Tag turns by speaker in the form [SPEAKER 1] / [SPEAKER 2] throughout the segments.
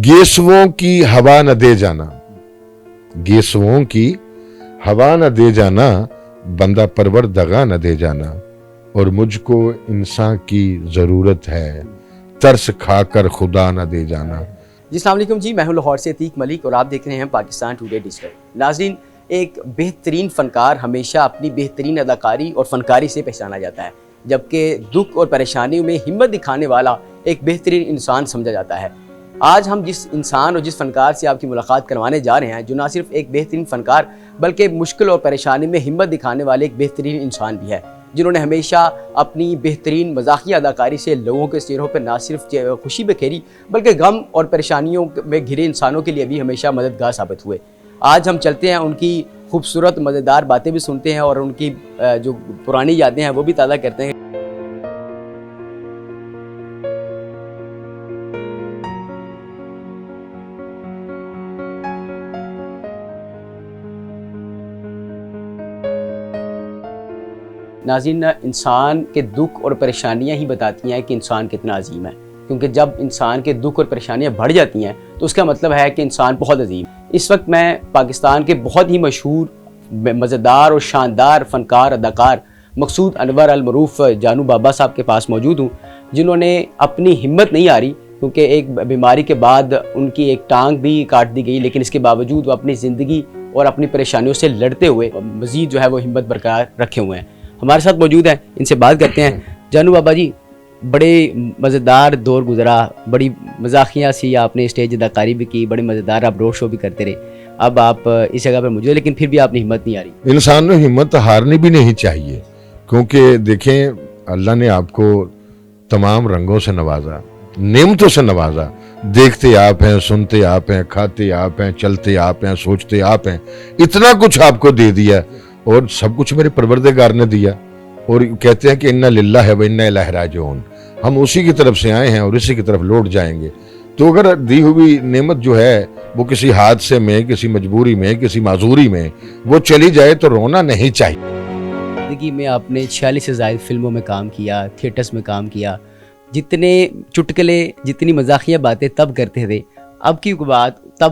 [SPEAKER 1] गेसुओं की हवा न दे जाना, गेसुओं की हवा न दे जाना, बंदा परवर दगा न दे जाना, और मुझको इंसान की ज़रूरत है, तरस खाकर खुदा न दे जाना।
[SPEAKER 2] जी अस्सलाम वालेकुम जी, मैं हूं लाहौर से अतीक मलिक और आप देख रहे हैं पाकिस्तान टुडे डिजिटल। नाज़रीन, एक बेहतरीन फ़नकार हमेशा अपनी बेहतरीन अदाकारी और फ़नकारी से पहचाना जाता है, जबकि दुख और परेशानियों में हिम्मत दिखाने वाला एक बेहतरीन इंसान समझा जाता है। आज हम जिस इंसान और जिस फ़नकार से आपकी मुलाकात करवाने जा रहे हैं, जो ना सिर्फ एक बेहतरीन फ़नकार बल्कि मुश्किल और परेशानी में हिम्मत दिखाने वाले एक बेहतरीन इंसान भी है, जिन्होंने हमेशा अपनी बेहतरीन मज़ाक़िया अदाकारी से लोगों के चेहरों पर ना सिर्फ खुशी बिखेरी बल्कि गम और परेशानियों में घिरे इंसानों के लिए भी हमेशा मददगार साबित हुए। आज हम चलते हैं, उनकी खूबसूरत मज़ेदार बातें भी सुनते हैं और उनकी जो पुरानी यादें हैं वो भी ताज़ा करते हैं। नाज़रीन, इंसान के दुख और परेशानियां ही बताती हैं कि इंसान कितना अजीम है, क्योंकि जब इंसान के दुख और परेशानियां बढ़ जाती हैं तो उसका मतलब है कि इंसान बहुत अजीम। इस वक्त मैं पाकिस्तान के बहुत ही मशहूर, मज़ेदार और शानदार फ़नकार अदाकार मकसूद अनवर अल मरूफ जानू बाबा साहब के पास मौजूद हूँ, जिन्होंने अपनी हिम्मत नहीं हारी, क्योंकि एक बीमारी के बाद उनकी एक टांग भी काट दी गई, लेकिन इसके बावजूद वो अपनी ज़िंदगी और अपनी परेशानियों से लड़ते हुए मज़ीद जो है वो हिम्मत बरकरार रखे हुए हैं। हमारे साथ मौजूद हैं, इनसे बात करते हैं। जानू बाबा जी, बड़े मज़ेदार दौर गुजरा, बड़ी मज़ाक़िया सी आपने स्टेज अदाकारी भी की, बड़े मज़ेदार आप रोड शो भी करते रहे। अब आप इस जगह पर मौजूद, लेकिन फिर भी आपने हिम्मत नहीं हारी।
[SPEAKER 1] इंसान को हिम्मत हारनी भी नहीं चाहिए, क्योंकि देखें अल्लाह ने आपको तमाम रंगों से नवाजा, नेमतों से नवाजा। देखते आप हैं, सुनते आप हैं, खाते आप हैं, चलते आप हैं, सोचते आप हैं, इतना कुछ आपको दे दिया और सब कुछ मेरे परवरदिगार ने दिया। और कहते हैं कि इन्ना लिल्लाह है व इन्ना इलैहि राजिऊन, हम उसी की तरफ से आए हैं और इसी की तरफ लौट जाएंगे। तो अगर दी हुई नेमत जो है वो किसी हादसे में, किसी मजबूरी में, किसी माजूरी में वो चली जाए तो रोना नहीं चाहिए।
[SPEAKER 2] ज़िंदगी में आपने 46 से ज़ायद फिल्मों में काम किया, थिएटर्स में काम किया, जितने चुटकुले, जितनी मज़ाक़िया बातें तब करते थे, तब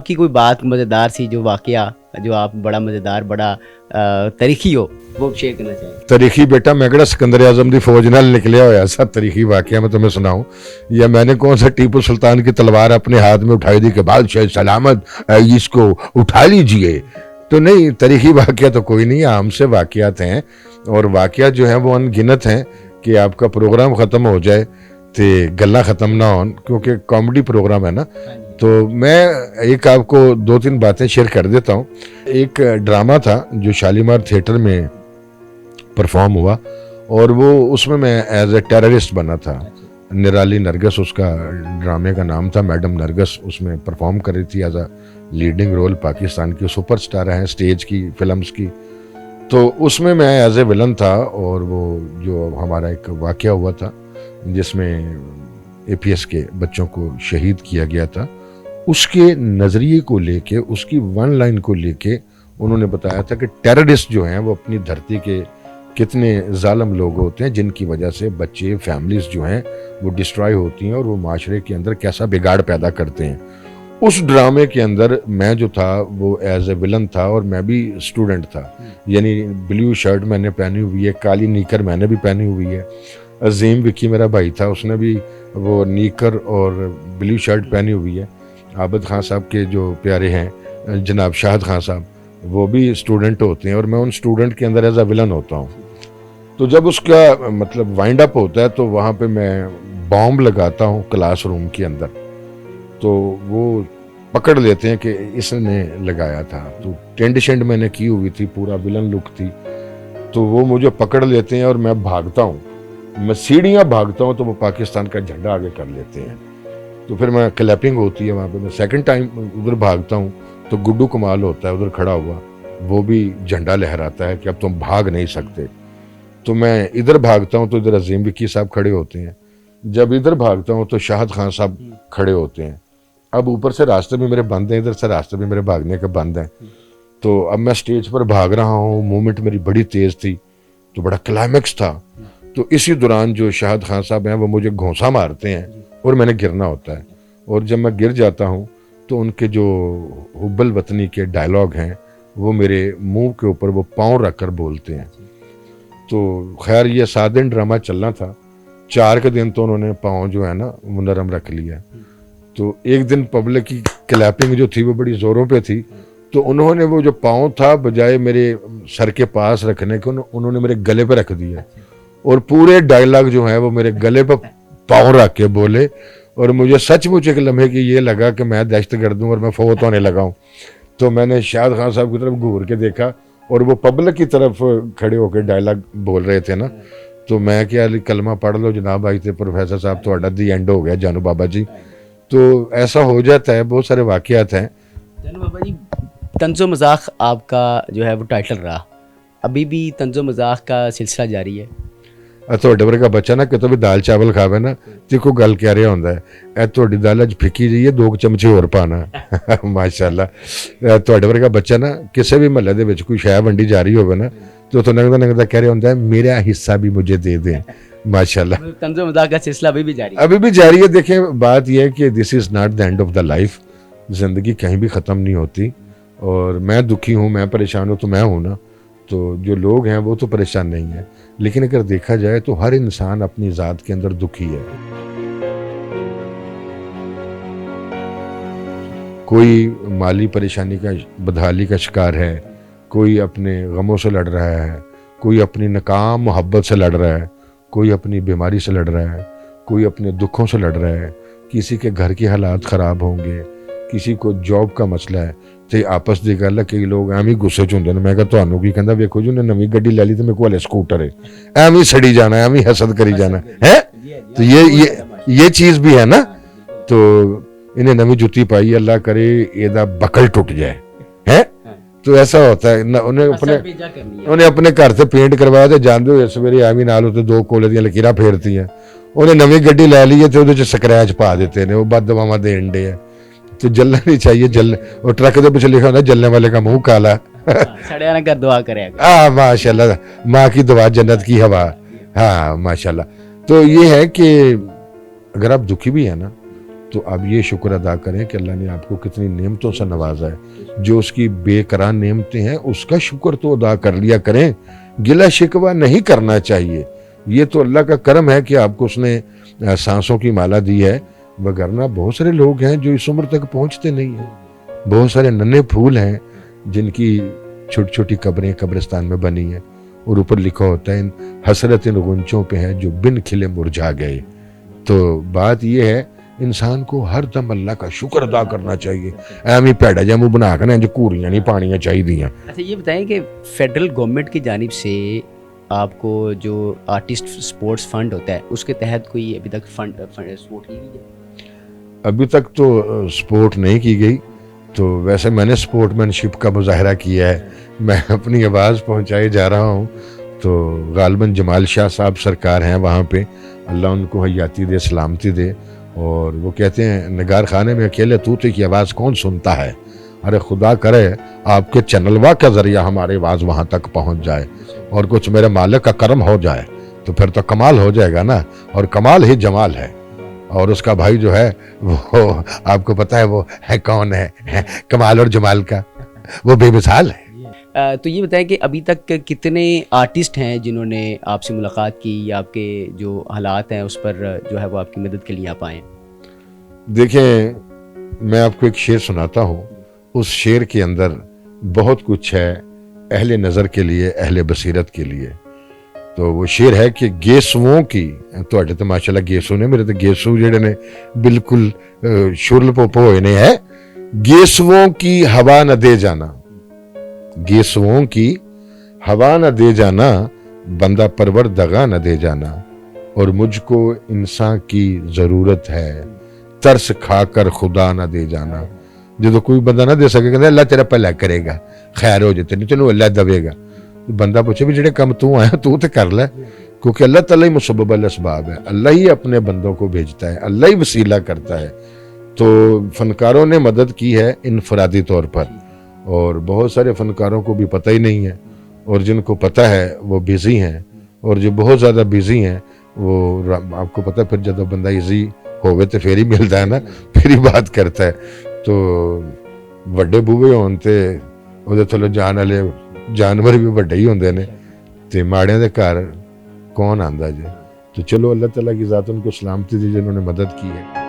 [SPEAKER 2] की कोई बात मज़ेदार सी, जो वाक़या जो आप बड़ा मज़ेदार, बड़ा तारीखी हो, वो शेयर करना चाहिए।
[SPEAKER 1] तारीखी बेटा, मैं किहड़ा सिकंदर आज़म दी फौज नाल निकलिया होया सा तारीखी वाक़या मैं तुम्हें सुनाऊं, या मैंने कौन सा टीपू सुल्तान की तलवार अपने हाथ में उठाई दी कि बादशाह सलामत इसको उठा लीजिए। तो नहीं, तारीखी वाक़या तो कोई नहीं, आम से वाक़यात हैं और वाक़या जो हैं वो अनगिनत हैं कि आपका प्रोग्राम ख़त्म हो जाए तो गल्ला ख़त्म ना हो, क्योंकि कॉमेडी प्रोग्राम है ना। तो मैं एक आपको 2-3 बातें शेयर कर देता हूँ। एक ड्रामा था जो शालीमार थिएटर में परफॉर्म हुआ और वो उसमें मैं एज ए टेररिस्ट बना था। निराली नरगस उसका ड्रामे का नाम था, मैडम नरगस उसमें परफॉर्म कर रही थी as a leading role. Pakistan की सुपरस्टार हैं स्टेज की, फिल्म्स की। तो उसमें मैं एज ए विलन था और वो जो हमारा एक वाक़या हुआ था जिसमें APS के बच्चों को शहीद किया गया था, उसके नज़रिए को लेके, उसकी वन लाइन को लेके उन्होंने बताया था कि टेररिस्ट जो हैं वो अपनी धरती के कितने जालिम लोग होते हैं, जिनकी वजह से बच्चे, फैमिलीज जो हैं वो डिस्ट्रॉय होती हैं और वो माशरे के अंदर कैसा बिगाड़ पैदा करते हैं। उस ड्रामे के अंदर मैं जो था वो एज ए विलन था और मैं भी स्टूडेंट था, यानी ब्लू शर्ट मैंने पहनी हुई है, काली नीकर मैंने भी पहनी हुई है। अजीम विकी मेरा भाई था, उसने भी वो नीकर और ब्लू शर्ट पहनी हुई है। आबिद खान साहब के जो प्यारे हैं जनाब शाहिद खान साहब, वो भी स्टूडेंट होते हैं और मैं उन स्टूडेंट के अंदर एज अ विलन होता हूँ। तो जब उसका मतलब वाइंड अप होता है तो वहाँ पे मैं बॉम्ब लगाता हूँ क्लासरूम के अंदर, तो वो पकड़ लेते हैं कि इसने लगाया था। तो टेंट शेंट मैंने की हुई थी, पूरा विलन लुक थी, तो वो मुझे पकड़ लेते हैं और मैं भागता हूँ, मैं सीढ़ियाँ भागता हूँ तो वो पाकिस्तान का झंडा आगे कर लेते हैं। तो फिर मैं क्लैपिंग होती है वहाँ पे, मैं सेकंड टाइम उधर भागता हूँ तो गुड्डू कमाल होता है उधर खड़ा हुआ, वो भी झंडा लहराता है कि अब तुम भाग नहीं सकते। तो मैं इधर भागता हूँ तो इधर अजीम विकी साहब खड़े होते हैं, जब इधर भागता हूँ तो शाहिद खान साहब खड़े होते हैं। अब ऊपर से रास्ते भी मेरे बंद हैं, इधर से रास्ते भी मेरे भागने के बंद हैं। तो अब मैं स्टेज पर भाग रहा हूँ, मूवमेंट मेरी बड़ी तेज़ थी, तो बड़ा क्लाइमैक्स था। तो इसी दौरान जो शाहिद खान साहब हैं वो मुझे घोंसा मारते हैं और मैंने गिरना होता है, और जब मैं गिर जाता हूँ تو ان کے جو حب الوطنی کے ڈائلاگ ہیں وہ میرے منہ کے اوپر وہ پاؤں رکھ کر بولتے ہیں. تو خیر یہ 7 دن ڈرامہ چلنا تھا, 4 کے دن تو انہوں نے پاؤں جو ہے نا وہ نرم رکھ لیا. تو ایک دن پبلک کی کلیپنگ جو تھی وہ بڑی زوروں پہ تھی, تو انہوں نے وہ جو پاؤں تھا بجائے میرے سر کے پاس رکھنے کے انہوں نے میرے گلے پہ رکھ دیا, اور پورے ڈائلاگ جو ہے وہ میرے گلے پہ پاؤں رکھ کے بولے. اور مجھے سچ مچ ایک لمحے کی یہ لگا کہ میں دہشت گرد ہوں اور میں فوت ہونے لگا ہوں. تو میں نے شاہد خان صاحب کی طرف گھور کے دیکھا, اور وہ پبلک کی طرف کھڑے ہو کے ڈائلاگ بول رہے تھے نا, تو میں کیا کلمہ پڑھ لو جناب آئی تھے پروفیسر صاحب تھوڑا دی اینڈ ہو گیا جانو بابا جی. تو ایسا ہو جاتا ہے, بہت سارے واقعات ہیں.
[SPEAKER 2] جانو بابا جی, طنز و مذاق آپ کا جو ہے وہ ٹائٹل رہا, ابھی بھی طنز و مذاق کا سلسلہ جاری ہے.
[SPEAKER 1] ਤੁਹਾਡੇ ਵਰਗਾ ਬੱਚਾ ਨਾ ਕਿਤੋਂ ਵੀ ਦਾਲ ਚਾਵਲ ਖਾਵੇ ਨਾ ਤੇ ਕੋਈ ਗੱਲ ਕਹਿ ਰਿਹਾ ਹੁੰਦਾ ਹੈ, ਇਹ ਤੁਹਾਡੀ ਦਾਲ ਅੱਜ ਫਿੱਕੀ ਜਿਹੀ ਹੈ, 2 ਚਮਚੇ ਹੋਰ ਪਾਣਾ. ਮਾਸ਼ਾਅੱਲਾ. ਤੁਹਾਡੇ ਵਰਗਾ ਬੱਚਾ ਨਾ ਕਿਸੇ ਵੀ ਮਹੱਲੇ ਦੇ ਵਿੱਚ ਕੋਈ ਸ਼ੈ ਵੰਡੀ ਜਾ ਰਹੀ ਹੋਵੇ ਨਾ ਤੇ ਉਥੋਂ ਲੰਘਦਾ ਲੰਘਦਾ ਕਹਿ ਰਿਹਾ ਹੁੰਦਾ ਹੈ, ਮੇਰਾ ਹਿੱਸਾ بھی مجھے دے دیں. ماشاءاللہ
[SPEAKER 2] طنز و مذاق کا سلسلہ ابھی بھی جاری ہے.
[SPEAKER 1] ابھی بھی جاری ہے. دیکھیں بات یہ ہے کہ this is not the end of the life. زندگی کہیں بھی ختم نہیں ہوتی, اور میں دکھی ہوں, میں پریشان ہوں تو میں ہوں نا, تو جو لوگ ہیں وہ تو پریشان نہیں ہیں. لیکن اگر دیکھا جائے تو ہر انسان اپنی ذات کے اندر دکھی ہے. کوئی مالی پریشانی کا بدحالی کا شکار ہے, کوئی اپنے غموں سے لڑ رہا ہے, کوئی اپنی ناکام محبت سے لڑ رہا ہے, کوئی اپنی بیماری سے لڑ رہا ہے, کوئی اپنے دکھوں سے لڑ رہا ہے, کسی کے گھر کے حالات خراب ہوں گے, کسی کو جاب کا مسئلہ ہے. ਤੇ ਆਪਸ ਦੀ ਗੱਲ ਹੈ, ਕਈ ਲੋਕ ਐਵੇਂ ਗੁੱਸੇ 'ਚ ਹੁੰਦੇ ਨੇ. ਮੈਂ ਕਿਹਾ ਤੁਹਾਨੂੰ ਕੀ ਕਹਿੰਦਾ, ਵੇਖੋ ਜੀ ਉਹਨੇ ਨਵੀਂ ਗੱਡੀ ਲੈ ਲਈ ਤੇ ਮੇਰੇ ਕੋਲ ਹਲੇ ਸਕੂਟਰ ਹੈ, ਐਵੇਂ ਸੜੀ ਜਾਣਾ, ਐਵੇਂ ਹਸਦ ਕਰੀ ਜਾਣਾ ਹੈ. تو یہ چیز بھی ہے نا. تو انہیں نویں جتی پائی, اللہ کرے یہ بکل ٹوٹ جائے ہے. تو ایسا ہوتا ہے. انہیں اپنے گھر سے پینٹ کروایا تو جانتے ہوئے سویرے ایویں نال اتنے 2 کولے دیا لکیراں پھیرتی ہیں. انہیں نویں گڈی لے لی ہے تو وہ سکریچ پا دیتے ہیں, وہ بد دعاواں دین ڈے ہیں. تو جلنا نہیں چاہیے. اور ٹرک کے پیچھے لکھا ہوتا ہے جلنے والے کا منہ کالا.
[SPEAKER 2] دعا کرے گا.
[SPEAKER 1] ہاں ماشاء اللہ, ماں کی دعا جنت کی ہوا. ہاں ماشاء اللہ. تو یہ ہے کہ اگر آپ دکھی بھی ہیں نا تو آپ یہ شکر ادا کریں کہ اللہ نے آپ کو کتنی نعمتوں سے نوازا ہے. جو اس کی بے قرار نعمتیں ہیں اس کا شکر تو ادا کر لیا کریں, گلہ شکوہ نہیں کرنا چاہیے. یہ تو اللہ کا کرم ہے کہ آپ کو اس نے سانسوں کی مالا دی ہے, وگرنہ بہت سارے لوگ ہیں جو اس عمر تک پہنچتے نہیں ہیں. بہت سارے ننھے پھول ہیں جن کی چھوٹی چھوٹی قبریں قبرستان میں بنی ہیں, اور اوپر لکھا ہوتا ہے حسرت ان غنچوں پہ ہے جو بن کھلے مرجھا گئے. تو بات یہ ہے انسان کو ہر دم اللہ کا شکر ادا کرنا چاہیے. ایویں پیڑا جا منہ بنا کے جو کوریاں نہیں پانیاں چاہیے.
[SPEAKER 2] اچھا یہ بتائیں کہ فیڈرل گورنمنٹ کی جانب سے آپ کو جو آرٹسٹ سپورٹس فنڈ ہوتا ہے اس کے تحت کوئی ابھی تک فنڈ سپورٹ کی گئی ہے؟
[SPEAKER 1] ابھی تک تو سپورٹ نہیں کی گئی. تو ویسے میں نے سپورٹ مین شپ کا مظاہرہ کیا ہے, میں اپنی آواز پہنچائے جا رہا ہوں. تو غالباً جمال شاہ صاحب سرکار ہیں وہاں پہ, اللہ ان کو حیاتی دے, سلامتی دے. اور وہ کہتے ہیں نگار خانے میں اکیلے طوطے کی آواز کون سنتا ہے, ارے خدا کرے آپ کے چینلوا کا ذریعہ ہماری آواز وہاں تک پہنچ جائے اور کچھ میرے مالک کا کرم ہو جائے تو پھر تو کمال ہو جائے گا نا. اور کمال ہی جمال ہے. اور اس کا بھائی جو ہے وہ آپ کو پتہ ہے وہ ہے کون ہے, کمال اور جمال کا, وہ بے مثال ہے.
[SPEAKER 2] تو یہ بتائیں کہ ابھی تک کتنے آرٹسٹ ہیں جنہوں نے آپ سے ملاقات کی یا آپ کے جو حالات ہیں اس پر جو ہے وہ آپ کی مدد کے لیے آپ آئے ہیں؟
[SPEAKER 1] دیکھیں میں آپ کو ایک شعر سناتا ہوں, اس شعر کے اندر بہت کچھ ہے اہل نظر کے لیے, اہل بصیرت کے لیے. تو وہ شعر ہے کہ گیسوؤں کی, تو ماشاءاللہ گیسو نے, میرے تو گیسو جڑے نے بالکل شرل پوپو ہوئے نے ہے. گیسوؤں کی ہوا نہ دے جانا, گیسوؤں کی ہوا نہ دے جانا, بندہ پرور دغا نہ دے جانا, اور مجھ کو انسان کی ضرورت ہے, ترس کھا کر خدا نہ دے جانا. جدو کوئی بندہ نہ دے سکے کہ اللہ تیرا پہلا کرے گا, خیر ہو جاتے نہیں تینوں اللہ دے گا. بندہ پوچھے بھی جڑے کم تو آیا تو کر لے, کیونکہ اللہ تعالیٰ ہی مسبب الاسباب ہے, اللہ ہی اپنے بندوں کو بھیجتا ہے, اللہ ہی وسیلہ کرتا ہے. تو فنکاروں نے مدد کی ہے انفرادی طور پر, اور بہت سارے فنکاروں کو بھی پتہ ہی نہیں ہے, اور جن کو پتہ ہے وہ بیزی ہیں, اور جو بہت زیادہ بیزی ہیں وہ آپ کو پتہ پھر جب بندہ ایزی ہوئے تو پھر ہی ملتا ہے نا, پھر ہی بات کرتا ہے. تو ਵੱਡੇ ਬੂਹੇ ਹੋਣ ਤੇ ਉਹਦੇ ਥੱਲੇ ਜਾਣ ਵਾਲੇ ਜਾਨਵਰ ਵੀ ਵੱਡੇ ਹੀ ਹੁੰਦੇ ਨੇ ਤੇ ਮਾੜਿਆਂ ਦੇ ਘਰ ਕੌਣ ਆਂਦਾ ਜੇ। تو چلو اللہ تعالیٰ کی ذات ان کو سلامتی دی جنہوں نے مدد کی ہے۔